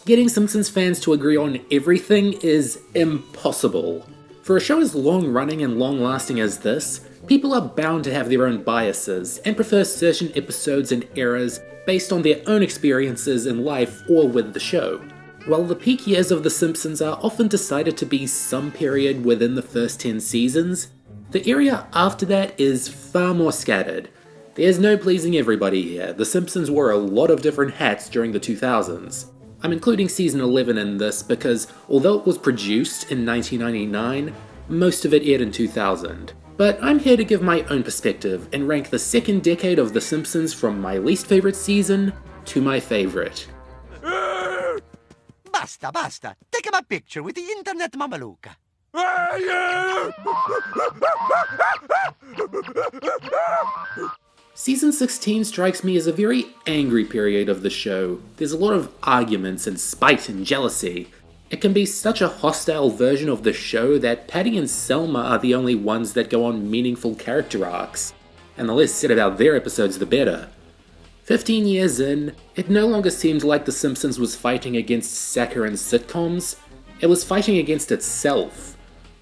Getting Simpsons fans to agree on everything is impossible. For a show as long-running and long-lasting as this, people are bound to have their own biases and prefer certain episodes and eras based on their own experiences in life or with the show. While the peak years of The Simpsons are often decided to be some period within the first 10 seasons, the area after that is far more scattered. There's no pleasing everybody here. The Simpsons wore a lot of different hats during the 2000s. I'm including season 11 in this because although it was produced in 1999, most of it aired in 2000. But I'm here to give my own perspective and rank the second decade of The Simpsons from my least favorite season to my favorite. Basta. Take my picture with the internet mamaluca. Season 16 strikes me as a very angry period of the show. There's a lot of arguments and spite and jealousy. It can be such a hostile version of the show that Patty and Selma are the only ones that go on meaningful character arcs. And the less said about their episodes, the better. 15 years in, it no longer seemed like The Simpsons was fighting against saccharine sitcoms. It was fighting against itself.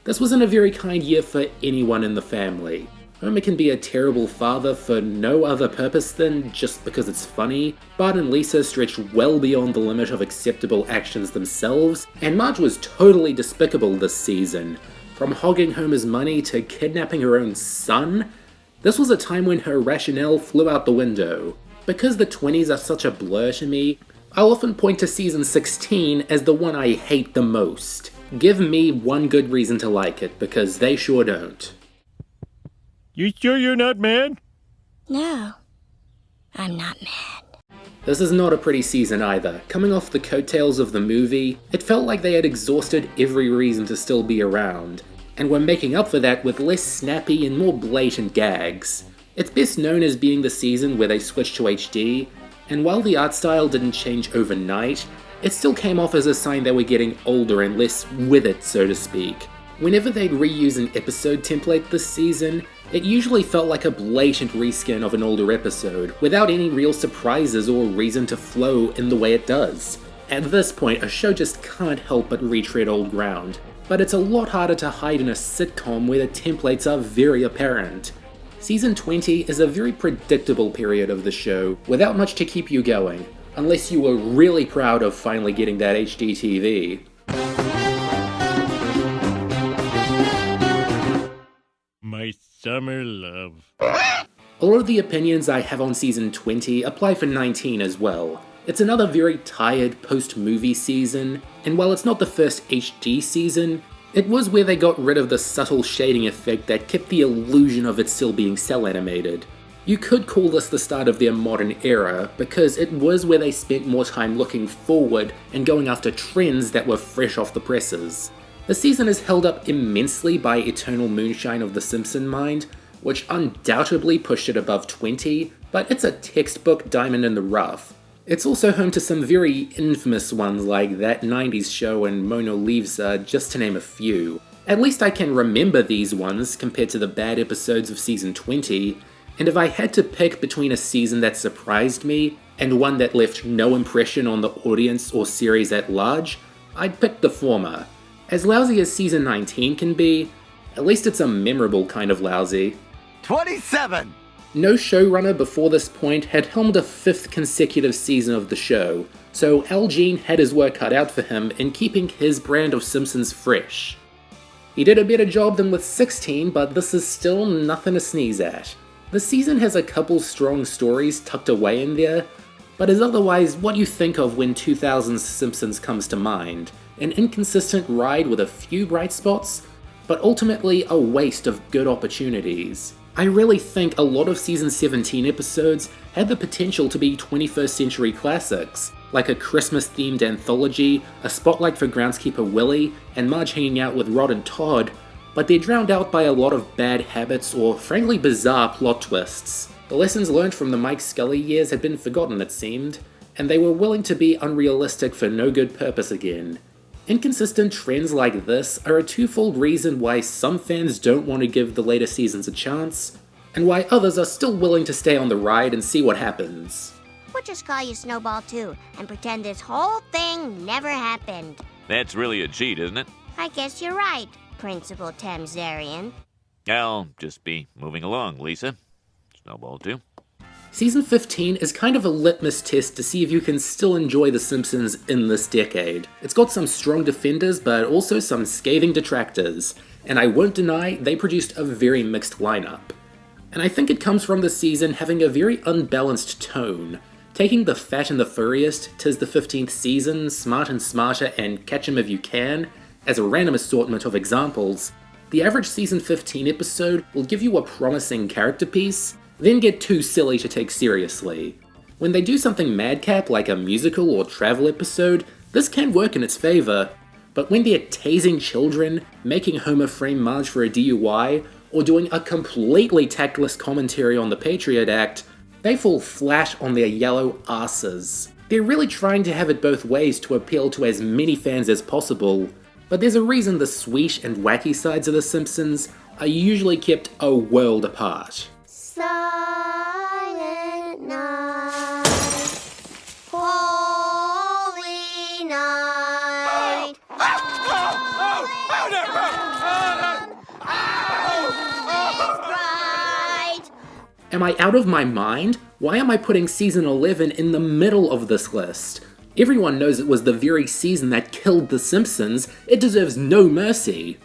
This wasn't a very kind year for anyone in the family. Homer can be a terrible father for no other purpose than just because it's funny, Bart and Lisa stretched well beyond the limit of acceptable actions themselves, and Marge was totally despicable this season. From hogging Homer's money to kidnapping her own son, this was a time when her rationale flew out the window. Because the 20s are such a blur to me, I'll often point to season 16 as the one I hate the most. Give me one good reason to like it, because they sure don't. You sure you're not mad? No, I'm not mad. This is not a pretty season either. Coming off the coattails of the movie, it felt like they had exhausted every reason to still be around, and were making up for that with less snappy and more blatant gags. It's best known as being the season where they switched to HD, and while the art style didn't change overnight, it still came off as a sign they were getting older and less with it, so to speak. Whenever they'd reuse an episode template this season, it usually felt like a blatant reskin of an older episode, without any real surprises or reason to flow in the way it does. At this point, a show just can't help but retread old ground, but it's a lot harder to hide in a sitcom where the templates are very apparent. Season 20 is a very predictable period of the show, without much to keep you going, unless you were really proud of finally getting that HD TV. My summer love. A lot of the opinions I have on season 20 apply for 19 as well. It's another very tired post-movie season, and while it's not the first HD season, it was where they got rid of the subtle shading effect that kept the illusion of it still being cell animated. You could call this the start of their modern era, because it was where they spent more time looking forward and going after trends that were fresh off the presses. The season is held up immensely by Eternal Moonshine of the Simpson Mind, which undoubtedly pushed it above 20, but it's a textbook diamond in the rough. It's also home to some very infamous ones like That 90s Show and Mona Lisa, just to name a few. At least I can remember these ones compared to the bad episodes of season 20, and if I had to pick between a season that surprised me and one that left no impression on the audience or series at large, I'd pick the former. As lousy as season 19 can be, at least it's a memorable kind of lousy. 27! No showrunner before this point had helmed a 5th consecutive season of the show, so Al Jean had his work cut out for him in keeping his brand of Simpsons fresh. He did a better job than with 16, but this is still nothing to sneeze at. The season has a couple strong stories tucked away in there, but is otherwise what you think of when 2000's Simpsons comes to mind. An inconsistent ride with a few bright spots, but ultimately a waste of good opportunities. I really think a lot of season 17 episodes had the potential to be 21st century classics, like a Christmas-themed anthology, a spotlight for groundskeeper Willie, and Marge hanging out with Rod and Todd, but they're drowned out by a lot of bad habits or frankly bizarre plot twists. The lessons learned from the Mike Scully years had been forgotten, it seemed, and they were willing to be unrealistic for no good purpose again. Inconsistent trends like this are a twofold reason why some fans don't want to give the later seasons a chance, and why others are still willing to stay on the ride and see what happens. We'll just call you Snowball too, and pretend this whole thing never happened. That's really a cheat, isn't it? I guess you're right, Principal Tamzarian. I'll just be moving along, Lisa. Snowball too. Season 15 is kind of a litmus test to see if you can still enjoy The Simpsons in this decade. It's got some strong defenders, but also some scathing detractors, and I won't deny they produced a very mixed lineup. And I think it comes from the season having a very unbalanced tone, taking the fat and the furriest, 'tis the 15th season, smart and smarter, and catch 'em if you can, as a random assortment of examples. The average season 15 episode will give you a promising character piece, then get too silly to take seriously. When they do something madcap like a musical or travel episode, this can work in its favour, but when they're tasing children, making Homer frame Marge for a DUI, or doing a completely tactless commentary on the Patriot Act, they fall flat on their yellow asses. They're really trying to have it both ways to appeal to as many fans as possible, but there's a reason the sweet and wacky sides of The Simpsons are usually kept a world apart. Silent night, holy night. Am I out of my mind? Why am I putting season 11 in the middle of this list? Everyone knows it was the very season that killed The Simpsons. It deserves no mercy.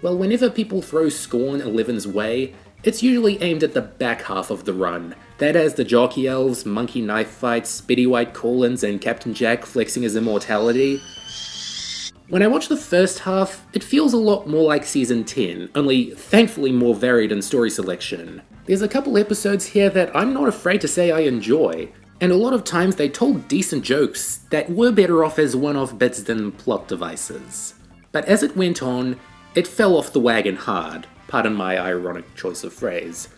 Well, whenever people throw scorn 11's way, it's usually aimed at the back half of the run. That has the jockey elves, monkey knife fights, Speedy White call-ins, and Captain Jack flexing his immortality. When I watch the first half, it feels a lot more like season 10, only thankfully more varied in story selection. There's a couple episodes here that I'm not afraid to say I enjoy, and a lot of times they told decent jokes that were better off as one-off bits than plot devices. But as it went on, it fell off the wagon hard, pardon my ironic choice of phrase.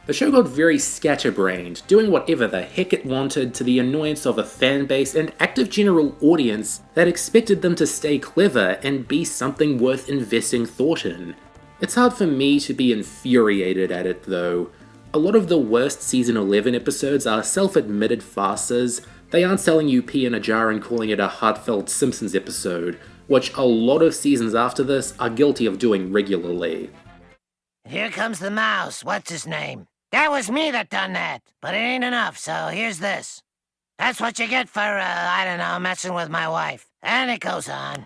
The show got very scatterbrained, doing whatever the heck it wanted to the annoyance of a fanbase and active general audience that expected them to stay clever and be something worth investing thought in. It's hard for me to be infuriated at it though. A lot of the worst season 11 episodes are self-admitted farces. They aren't selling you pee in a jar and calling it a heartfelt Simpsons episode, which a lot of seasons after this are guilty of doing regularly. Here comes the mouse. What's his name? That was me that done that. But it ain't enough, so here's this. That's what you get for, I don't know, messing with my wife. And it goes on.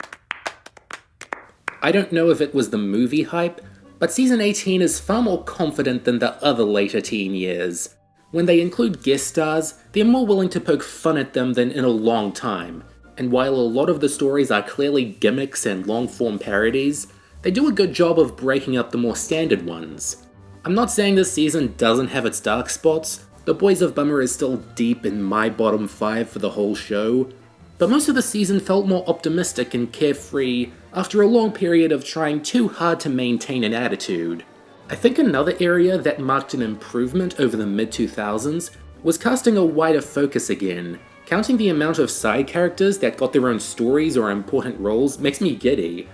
I don't know if it was the movie hype, but season 18 is far more confident than the other later teen years. When they include guest stars, they're more willing to poke fun at them than in a long time, and while a lot of the stories are clearly gimmicks and long-form parodies, they do a good job of breaking up the more standard ones. I'm not saying this season doesn't have its dark spots. The Boys of Bummer is still deep in my bottom 5 for the whole show, but most of the season felt more optimistic and carefree after a long period of trying too hard to maintain an attitude. I think another area that marked an improvement over the mid-2000s was casting a wider focus again. Counting the amount of side characters that got their own stories or important roles makes me giddy.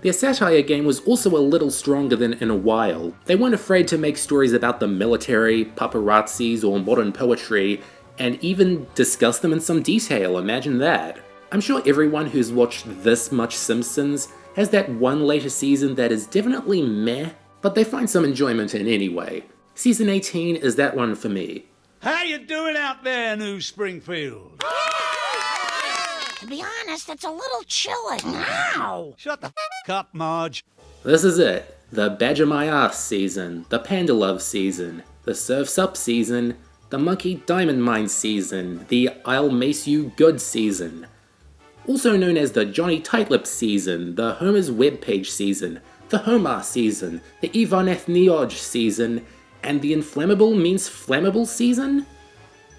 Their satire game was also a little stronger than in a while. They weren't afraid to make stories about the military, paparazzis, or modern poetry, and even discuss them in some detail, imagine that. I'm sure everyone who's watched this much Simpsons has that one later season that is definitely meh, but they find some enjoyment in anyway. Season 18 is that one for me. How you doing out there, New Springfield? To be honest, it's a little chilly. Ow! Shut the f*** up, Marge. This is it. The Badger My Ass season, the Panda Love season, the Surf's Up season, the Monkey Diamond Mine season, the I'll Mace You Good season. Also known as the Johnny Tightlip season, the Homer's Webpage season, the Homer season, the Ivan Ethnioj season, and the Inflammable Means Flammable season?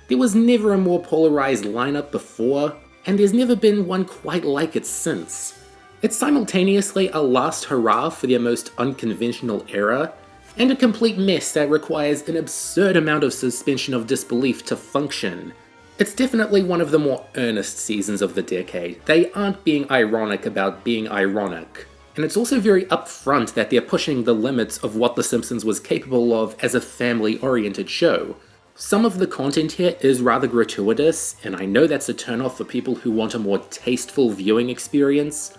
There was never a more polarized lineup before, and there's never been one quite like it since. It's simultaneously a last hurrah for their most unconventional era, and a complete mess that requires an absurd amount of suspension of disbelief to function. It's definitely one of the more earnest seasons of the decade. They aren't being ironic about being ironic. And it's also very upfront that they're pushing the limits of what The Simpsons was capable of as a family-oriented show. Some of the content here is rather gratuitous, and I know that's a turnoff for people who want a more tasteful viewing experience,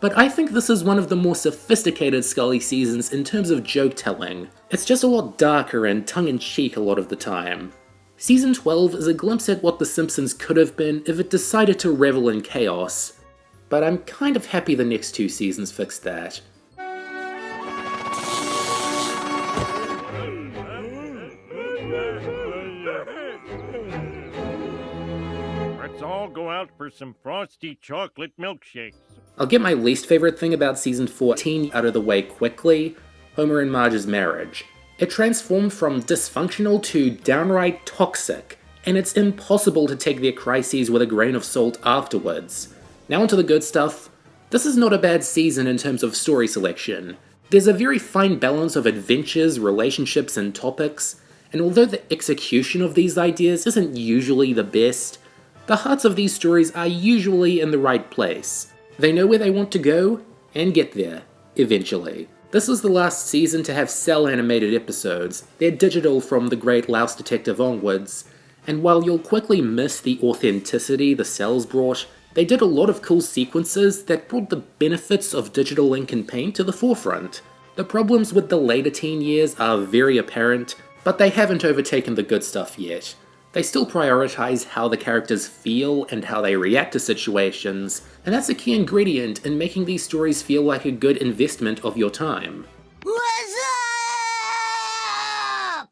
but I think this is one of the more sophisticated Scully seasons in terms of joke telling. It's just a lot darker and tongue-in-cheek a lot of the time. Season 12 is a glimpse at what The Simpsons could have been if it decided to revel in chaos, but I'm kind of happy the next 2 seasons fixed that. Let's all go out for some frosty chocolate milkshakes. I'll get my least favorite thing about season 14 out of the way quickly: Homer and Marge's marriage. It transformed from dysfunctional to downright toxic, and it's impossible to take their crises with a grain of salt afterwards. Now onto the good stuff. This is not a bad season in terms of story selection. There's a very fine balance of adventures, relationships, and topics, and although the execution of these ideas isn't usually the best, the hearts of these stories are usually in the right place. They know where they want to go, and get there, eventually. This was the last season to have cel-animated episodes. They're digital from The Great Louse Detective onwards, and while you'll quickly miss the authenticity the cells brought, they did a lot of cool sequences that brought the benefits of digital ink and paint to the forefront. The problems with the later teen years are very apparent, but they haven't overtaken the good stuff yet. They still prioritize how the characters feel and how they react to situations, and that's a key ingredient in making these stories feel like a good investment of your time. What's up?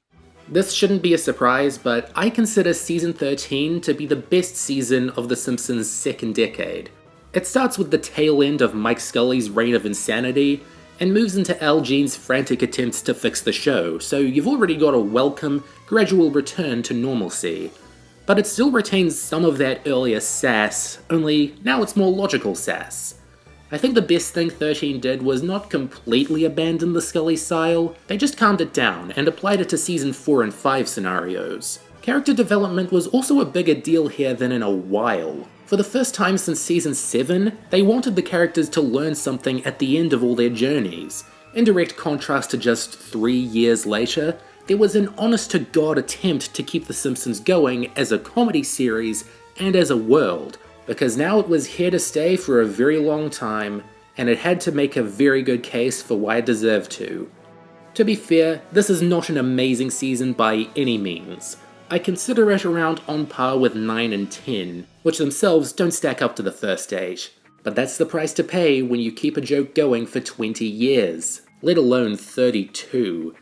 This shouldn't be a surprise, but I consider Season 13 to be the best season of The Simpsons' second decade. It starts with the tail end of Mike Scully's reign of insanity, and moves into Al Jean's frantic attempts to fix the show, so you've already got a welcome, gradual return to normalcy. But it still retains some of that earlier sass, only now it's more logical sass. I think the best thing 13 did was not completely abandon the Scully style, they just calmed it down and applied it to Season 4 and 5 scenarios. Character development was also a bigger deal here than in a while. For the first time since Season 7, they wanted the characters to learn something at the end of all their journeys. In direct contrast to just 3 years later, there was an honest-to-God attempt to keep The Simpsons going as a comedy series and as a world, because now it was here to stay for a very long time, and it had to make a very good case for why it deserved to. To be fair, this is not an amazing season by any means. I consider it around on par with 9 and 10, which themselves don't stack up to the first 8. But that's the price to pay when you keep a joke going for 20 years, let alone 32.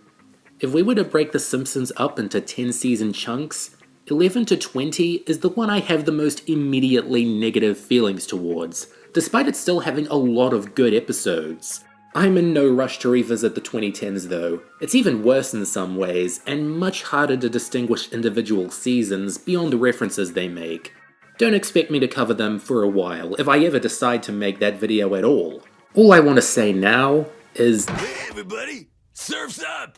If we were to break The Simpsons up into 10-season chunks, 11 to 20 is the one I have the most immediately negative feelings towards, despite it still having a lot of good episodes. I'm in no rush to revisit the 2010s though. It's even worse in some ways, and much harder to distinguish individual seasons beyond the references they make. Don't expect me to cover them for a while, if I ever decide to make that video at all. All I want to say now is, Hey everybody, surf's up!